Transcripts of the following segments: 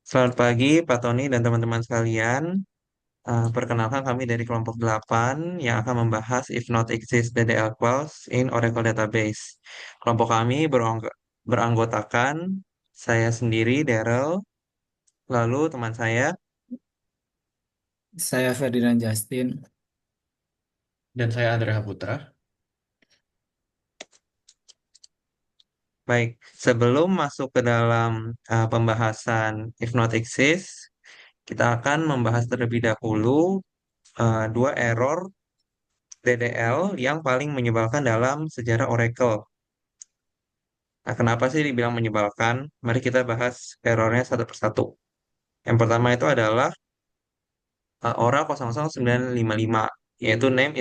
Selamat pagi, Pak Tony dan teman-teman sekalian. Perkenalkan kami dari kelompok 8 yang akan membahas if not exist DDL clause in Oracle Database. Kelompok kami beranggotakan saya sendiri, Daryl, lalu teman saya. Saya Ferdinand Justin. Dan saya Andrea Putra. Baik, sebelum masuk ke dalam pembahasan if not exist, kita akan membahas terlebih dahulu dua error DDL yang paling menyebalkan dalam sejarah Oracle. Nah, kenapa sih dibilang menyebalkan? Mari kita bahas errornya satu persatu. Yang pertama itu adalah Aura 00955, yaitu name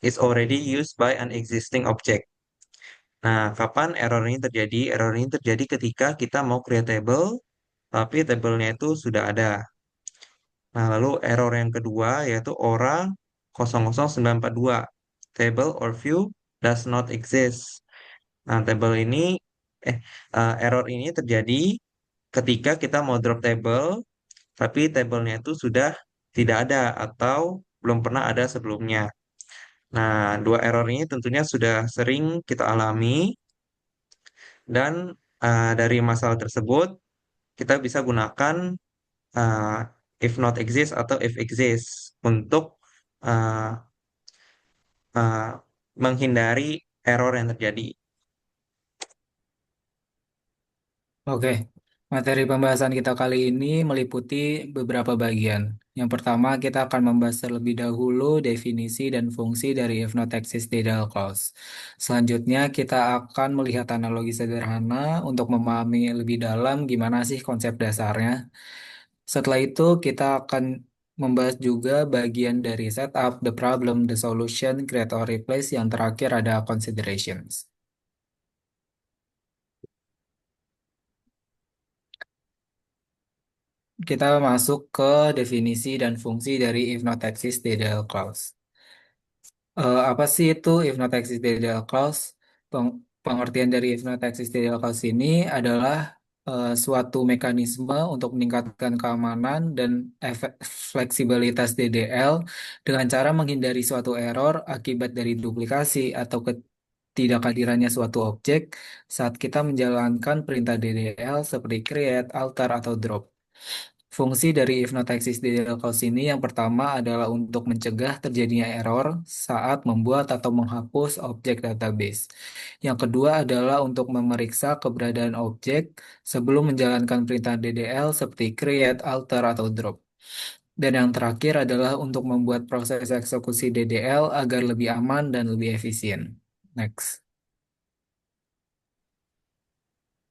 is already used by an existing object. Nah, kapan error ini terjadi? Error ini terjadi ketika kita mau create table, tapi tablenya itu sudah ada. Nah, lalu error yang kedua yaitu Aura 00942, table or view does not exist. Nah, error ini terjadi ketika kita mau drop table, tapi tabelnya itu sudah tidak ada atau belum pernah ada sebelumnya. Nah, dua error ini tentunya sudah sering kita alami dan dari masalah tersebut kita bisa gunakan uh, if not exist atau if exist untuk uh, uh, menghindari error yang terjadi. Oke, materi pembahasan kita kali ini meliputi beberapa bagian. Yang pertama, kita akan membahas terlebih dahulu definisi dan fungsi dari if not exist data clause. Selanjutnya, kita akan melihat analogi sederhana untuk memahami lebih dalam gimana sih konsep dasarnya. Setelah itu, kita akan membahas juga bagian dari setup, the problem, the solution, create or replace. Yang terakhir ada considerations. Kita masuk ke definisi dan fungsi dari if not exist DDL clause. Apa sih itu if not exist DDL clause? Pengertian dari if not exist DDL clause ini adalah suatu mekanisme untuk meningkatkan keamanan dan fleksibilitas DDL dengan cara menghindari suatu error akibat dari duplikasi atau ketidakhadirannya suatu objek saat kita menjalankan perintah DDL seperti create, alter, atau drop. Fungsi dari if not exist detail clause ini yang pertama adalah untuk mencegah terjadinya error saat membuat atau menghapus objek database. Yang kedua adalah untuk memeriksa keberadaan objek sebelum menjalankan perintah DDL seperti create, alter, atau drop. Dan yang terakhir adalah untuk membuat proses eksekusi DDL agar lebih aman dan lebih efisien. Next.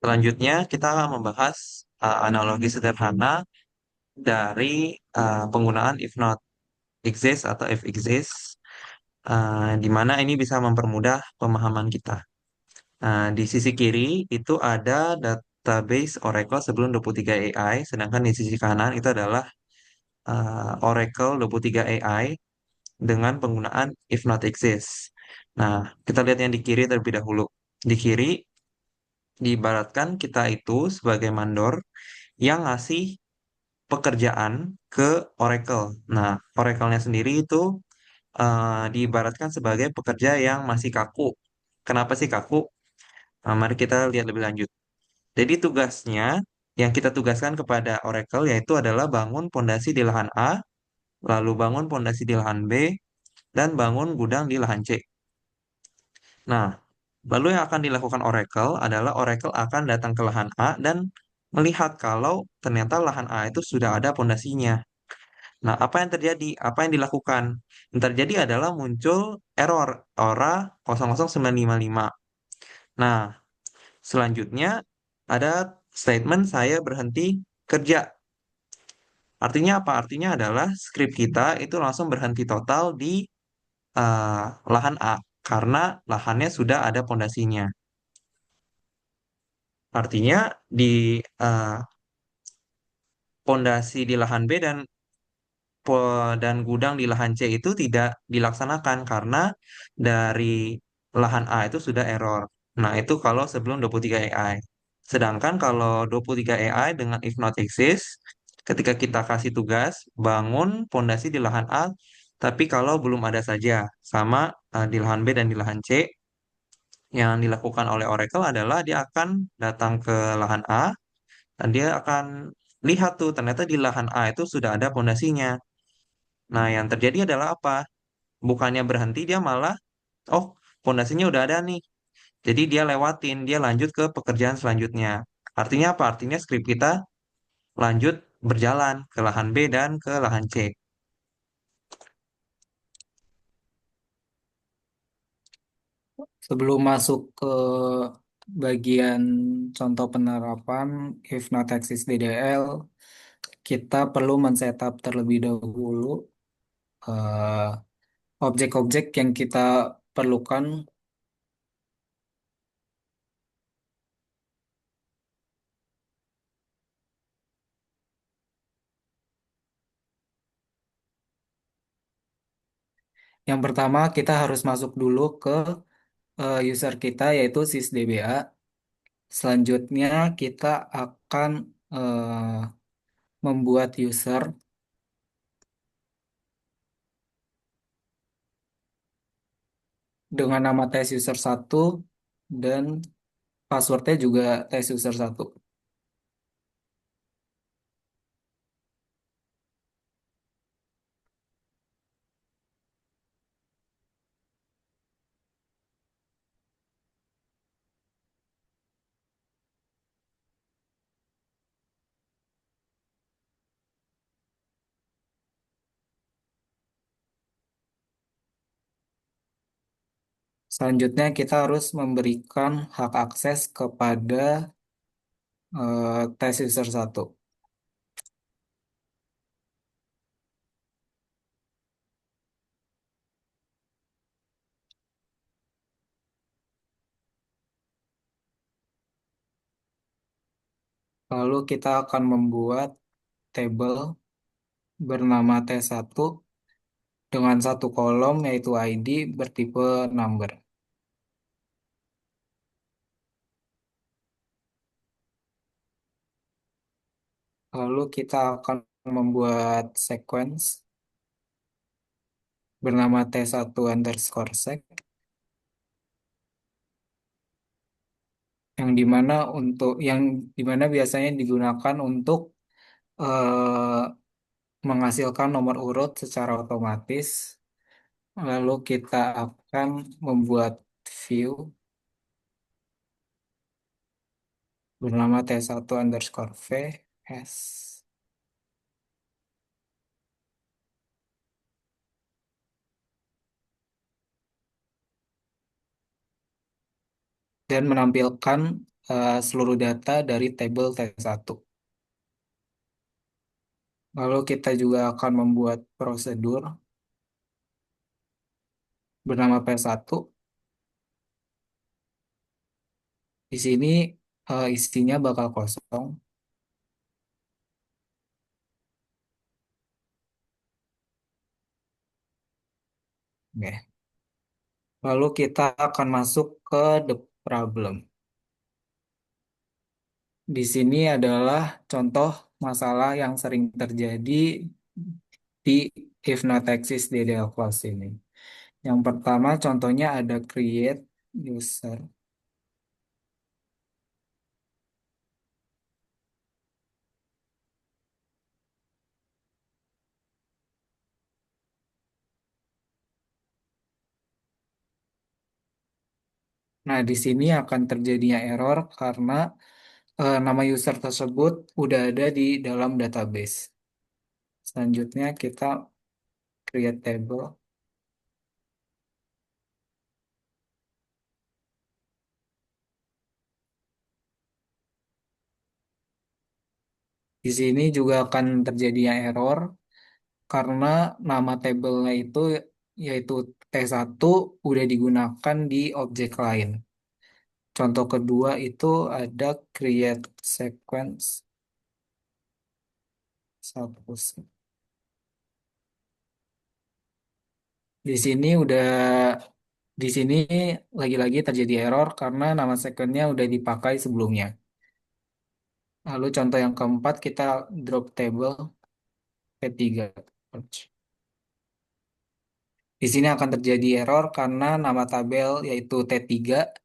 Selanjutnya, kita akan membahas analogi sederhana dari penggunaan if not exist atau if exist, di mana ini bisa mempermudah pemahaman kita. Di sisi kiri itu ada database Oracle sebelum 23 AI, sedangkan di sisi kanan itu adalah Oracle 23 AI dengan penggunaan if not exist. Nah, kita lihat yang di kiri terlebih dahulu. Di kiri, diibaratkan kita itu sebagai mandor yang ngasih pekerjaan ke Oracle. Nah, Oracle-nya sendiri itu diibaratkan sebagai pekerja yang masih kaku. Kenapa sih kaku? Mari kita lihat lebih lanjut. Jadi tugasnya yang kita tugaskan kepada Oracle yaitu adalah bangun pondasi di lahan A, lalu bangun pondasi di lahan B, dan bangun gudang di lahan C. Nah, lalu yang akan dilakukan Oracle adalah Oracle akan datang ke lahan A dan melihat kalau ternyata lahan A itu sudah ada pondasinya. Nah, apa yang terjadi? Apa yang dilakukan? Yang terjadi adalah muncul error ORA 00955. Nah, selanjutnya ada statement saya berhenti kerja. Artinya apa? Artinya adalah script kita itu langsung berhenti total di eh, lahan A karena lahannya sudah ada pondasinya. Artinya di eh, pondasi di lahan B dan gudang di lahan C itu tidak dilaksanakan karena dari lahan A itu sudah error. Nah, itu kalau sebelum 23 AI. Sedangkan kalau 23 AI dengan if not exist, ketika kita kasih tugas bangun pondasi di lahan A, tapi kalau belum ada saja, sama di lahan B dan di lahan C, yang dilakukan oleh Oracle adalah dia akan datang ke lahan A dan dia akan lihat tuh ternyata di lahan A itu sudah ada pondasinya. Nah, yang terjadi adalah apa? Bukannya berhenti, dia malah, oh, pondasinya udah ada nih. Jadi dia lewatin, dia lanjut ke pekerjaan selanjutnya. Artinya apa? Artinya skrip kita lanjut berjalan ke lahan B dan ke lahan C. Sebelum masuk ke bagian contoh penerapan if not exist DDL, kita perlu men-setup terlebih dahulu eh, objek-objek yang kita perlukan. Yang pertama, kita harus masuk dulu ke user kita yaitu sysdba. Selanjutnya, kita akan membuat user dengan nama test user 1 dan passwordnya juga test user 1. Selanjutnya, kita harus memberikan hak akses kepada test user 1. Lalu kita akan membuat table bernama T1 dengan satu kolom yaitu ID bertipe number. Lalu kita akan membuat sequence bernama T1 underscore sec yang dimana biasanya digunakan untuk eh, menghasilkan nomor urut secara otomatis. Lalu kita akan membuat view bernama T1 underscore v s dan menampilkan seluruh data dari tabel T1. Lalu kita juga akan membuat prosedur bernama P1. Di sini isinya bakal kosong. Oke. Lalu kita akan masuk ke the problem. Di sini adalah contoh masalah yang sering terjadi di if not exist DDL clause ini. Yang pertama contohnya ada create user. Nah, di sini akan terjadinya error karena nama user tersebut udah ada di dalam database. Selanjutnya kita create table. Di sini juga akan terjadinya error karena nama tabelnya itu yaitu T1 udah digunakan di objek lain. Contoh kedua itu ada create sequence suppose. Di sini udah di sini lagi-lagi terjadi error karena nama sequence-nya udah dipakai sebelumnya. Lalu contoh yang keempat kita drop table T3. Di sini akan terjadi error karena nama tabel yaitu T3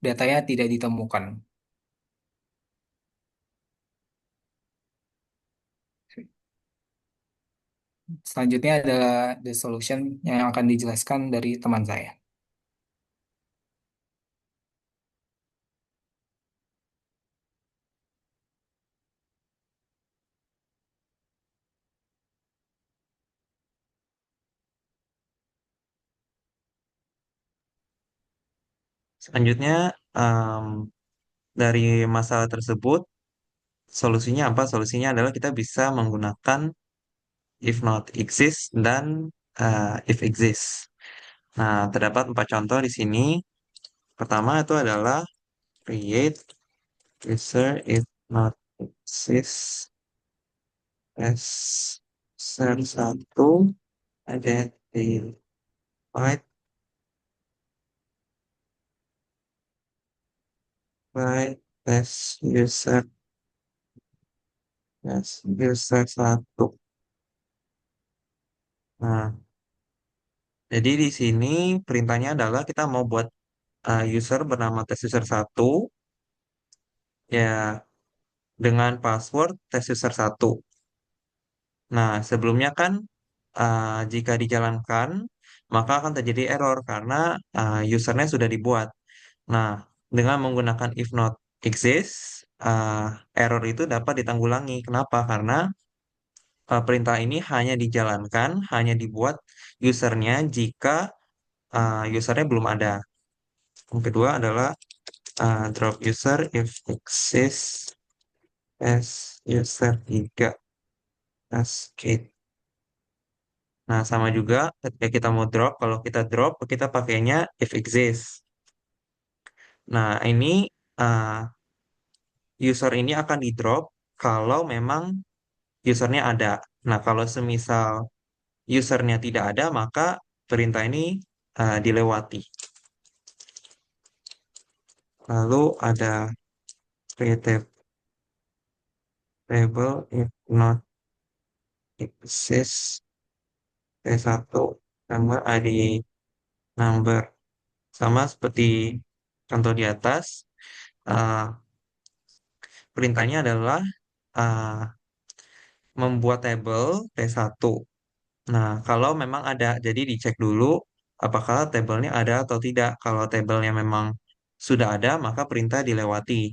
datanya tidak ditemukan. Selanjutnya adalah the solution yang akan dijelaskan dari teman saya. Selanjutnya, em, dari masalah tersebut, solusinya apa? Solusinya adalah kita bisa menggunakan if not exist dan if exist. Nah, terdapat empat contoh di sini. Pertama itu adalah create user if not exist as user satu identified by as user satu. Nah, jadi di sini perintahnya adalah kita mau buat user bernama test user satu ya dengan password test user satu. Nah, sebelumnya kan jika dijalankan maka akan terjadi error karena usernya sudah dibuat. Nah, dengan menggunakan if not exist, error itu dapat ditanggulangi. Kenapa? Karena perintah ini hanya dijalankan, hanya dibuat usernya jika usernya belum ada. Yang kedua adalah drop user if exist as user 3 cascade. Nah, sama juga ketika kita mau drop, kalau kita drop, kita pakainya if exist. Nah, ini uh, user ini akan di drop kalau memang usernya ada. Nah, kalau semisal usernya tidak ada, maka perintah ini dilewati. Lalu ada create table if not exist T1 sama ID number. Sama seperti contoh di atas, uh, perintahnya adalah uh, membuat tabel T1. Nah, kalau memang ada, jadi dicek dulu apakah tabelnya ada atau tidak. Kalau tabelnya memang sudah ada, maka perintah dilewati.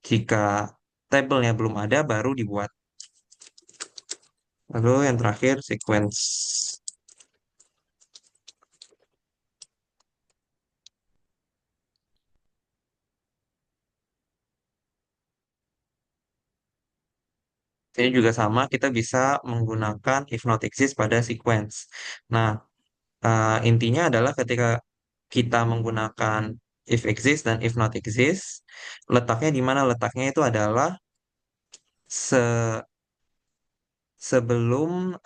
Jika tabelnya belum ada, baru dibuat. Lalu yang terakhir, sequence. Ini juga sama, kita bisa menggunakan if not exist pada sequence. Nah, intinya adalah ketika kita menggunakan if exist dan if not exist, letaknya di mana? Letaknya itu adalah sebelum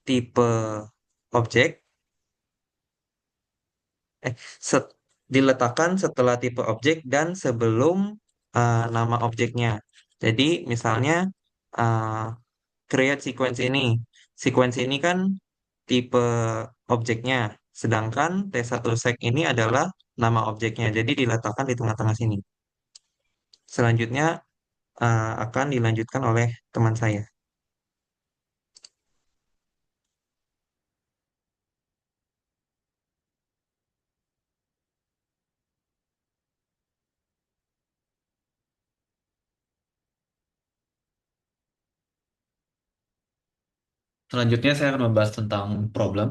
tipe objek, eh, set- diletakkan setelah tipe objek dan sebelum nama objeknya. Jadi misalnya uh, create sequence ini. Sequence ini kan tipe objeknya, sedangkan T1 sec ini adalah nama objeknya. Jadi diletakkan di tengah-tengah sini. Selanjutnya akan dilanjutkan oleh teman saya. Selanjutnya saya akan membahas tentang problem.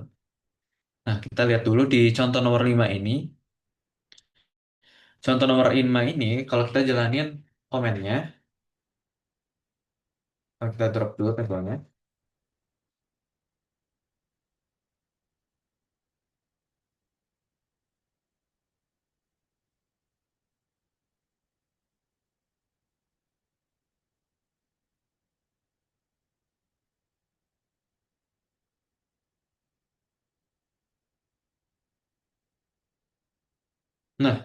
Nah, kita lihat dulu di contoh nomor 5 ini. Contoh nomor 5 ini, kalau kita jalanin komennya, kalau kita drop dulu tabelnya. Nah,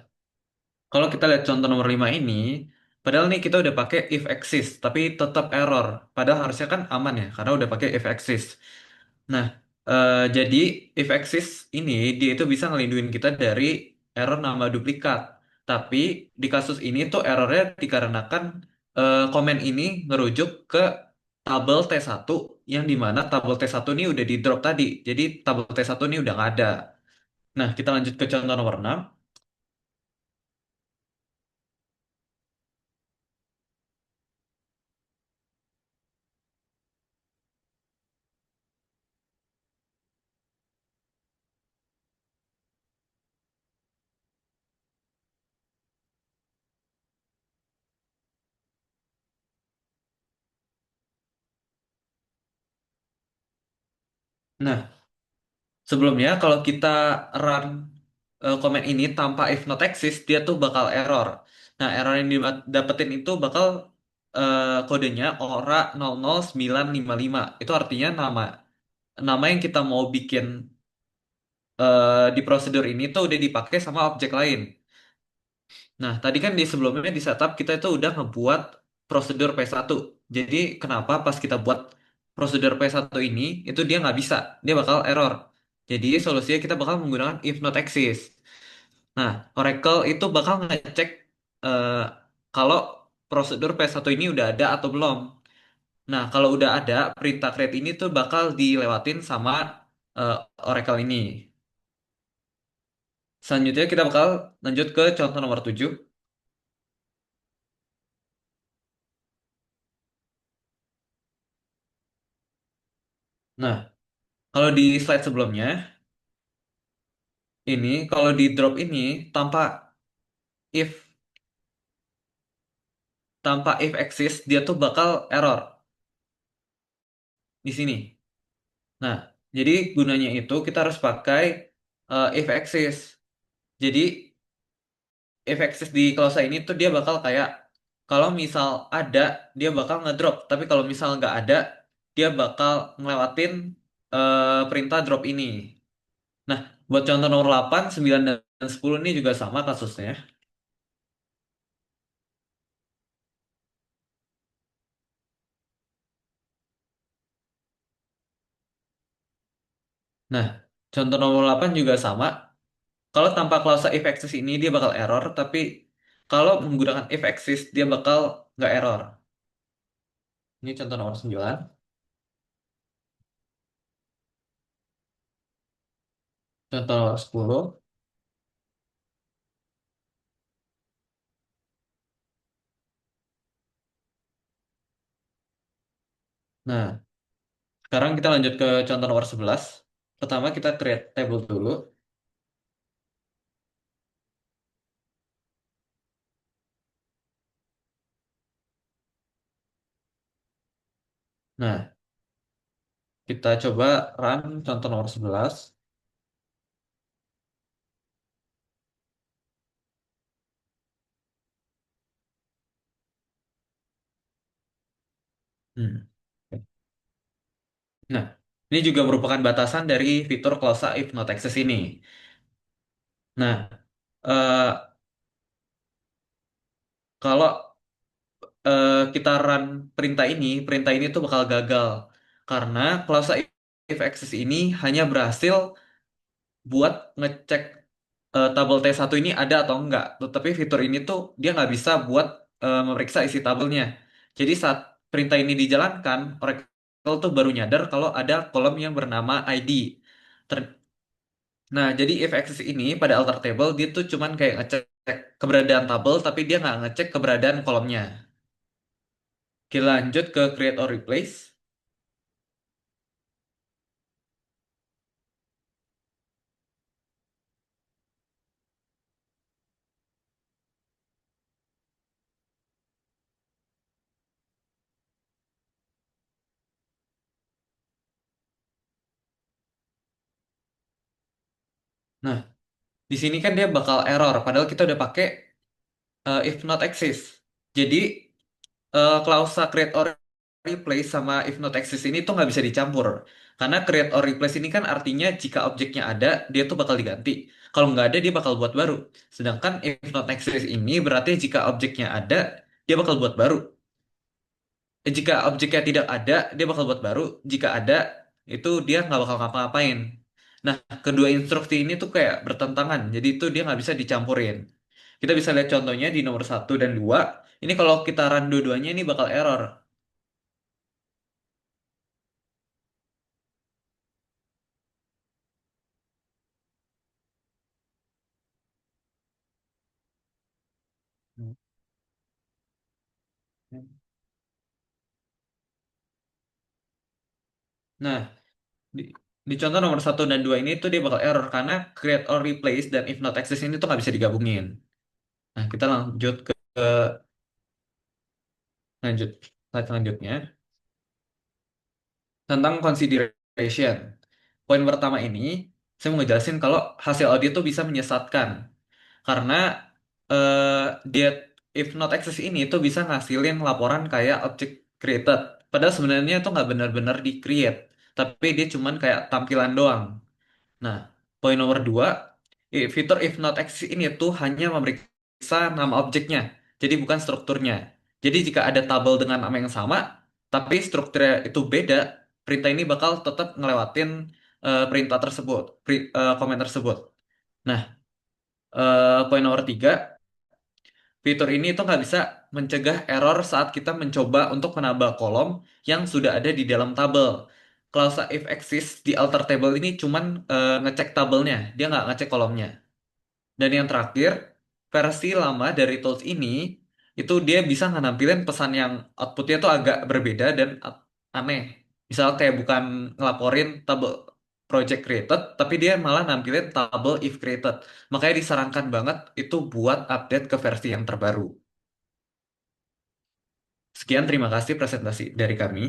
kalau kita lihat contoh nomor 5 ini, Padahal nih kita udah pakai if exist, tapi tetap error. Padahal harusnya kan aman ya, karena udah pakai if exist. Nah, jadi if exist ini dia itu bisa ngelindungin kita dari error nambah duplikat. Tapi di kasus ini tuh errornya dikarenakan komen ini ngerujuk ke tabel T1 yang dimana tabel T1 ini udah di drop tadi. Jadi tabel T1 ini udah nggak ada. Nah, kita lanjut ke contoh nomor 6. Nah, sebelumnya kalau kita run komen ini tanpa if not exist, dia tuh bakal error. Nah, error yang didapetin itu bakal kodenya ora 00955. Itu artinya nama nama yang kita mau bikin di prosedur ini tuh udah dipakai sama objek lain. Nah, tadi kan di sebelumnya di setup kita itu udah ngebuat prosedur P1. Jadi kenapa pas kita buat prosedur P1 ini itu dia nggak bisa, dia bakal error. Jadi solusinya kita bakal menggunakan if not exist. Nah, Oracle itu bakal ngecek eh, kalau prosedur P1 ini udah ada atau belum. Nah, kalau udah ada, perintah create ini tuh bakal dilewatin sama eh, Oracle ini. Selanjutnya kita bakal lanjut ke contoh nomor 7. Nah, kalau di slide sebelumnya, ini kalau di drop ini tanpa if if exist dia tuh bakal error di sini. Nah, jadi gunanya itu kita harus pakai if exist. Jadi if exist di klausa ini tuh dia bakal kayak kalau misal ada dia bakal ngedrop, tapi kalau misal nggak ada dia bakal ngelewatin perintah drop ini. Nah, buat contoh nomor 8, 9 dan 10 ini juga sama kasusnya. Nah, contoh nomor 8 juga sama. Kalau tanpa klausa if exist ini dia bakal error, tapi kalau menggunakan if exist dia bakal nggak error. Ini contoh nomor 9. Contoh nomor 10. Nah, sekarang kita lanjut ke contoh nomor 11. Pertama kita create table dulu. Nah, kita coba run contoh nomor 11. Hmm. Nah, ini juga merupakan batasan dari fitur klausa if not access ini. Nah, eh, kalau kita run perintah ini tuh bakal gagal karena klausa if access ini hanya berhasil buat ngecek tabel T1 ini ada atau enggak. Tetapi fitur ini tuh dia nggak bisa buat memeriksa isi tabelnya. Jadi saat perintah ini dijalankan, Oracle tuh baru nyadar kalau ada kolom yang bernama ID. Ter- nah, jadi if access ini pada alter table dia tuh cuman kayak ngecek keberadaan tabel, tapi dia nggak ngecek keberadaan kolomnya. Oke, lanjut ke create or replace. Nah, di sini kan dia bakal error, padahal kita udah pakai if not exist. Jadi klausa create or replace sama if not exist ini tuh nggak bisa dicampur. Karena create or replace ini kan artinya jika objeknya ada, dia tuh bakal diganti. Kalau nggak ada, dia bakal buat baru. Sedangkan if not exist ini berarti jika objeknya ada, dia bakal buat baru. Jika objeknya tidak ada, dia bakal buat baru. Jika ada, itu dia nggak bakal ngapa-ngapain. Nah, kedua instruksi ini tuh kayak bertentangan, jadi itu dia nggak bisa dicampurin. Kita bisa lihat contohnya di nomor satu dan 2. Ini kalau kita run dua-duanya ini bakal error. Nah, di, di contoh nomor satu dan 2 ini tuh dia bakal error karena create or replace dan if not access ini tuh nggak bisa digabungin. Nah, kita lanjut ke lanjut slide selanjutnya tentang consideration. Poin pertama ini, saya mau ngejelasin kalau hasil audit tuh bisa menyesatkan karena dia if not access ini tuh bisa ngasilin laporan kayak object created. Padahal sebenarnya itu nggak benar-benar di create, tapi dia cuman kayak tampilan doang. Nah, poin nomor dua, fitur if not exist ini tuh hanya memeriksa nama objeknya, jadi bukan strukturnya. Jadi jika ada tabel dengan nama yang sama, tapi strukturnya itu beda, perintah ini bakal tetap ngelewatin perintah tersebut, komen tersebut. Nah, poin nomor tiga, fitur ini tuh nggak bisa mencegah error saat kita mencoba untuk menambah kolom yang sudah ada di dalam tabel. Klausa if exists di alter table ini cuman ngecek tabelnya, dia nggak ngecek kolomnya. Dan yang terakhir, versi lama dari tools ini itu dia bisa nampilin pesan yang outputnya tuh agak berbeda dan aneh. Misal kayak bukan ngelaporin tabel project created, tapi dia malah nampilin tabel if created. Makanya disarankan banget itu buat update ke versi yang terbaru. Sekian, terima kasih presentasi dari kami.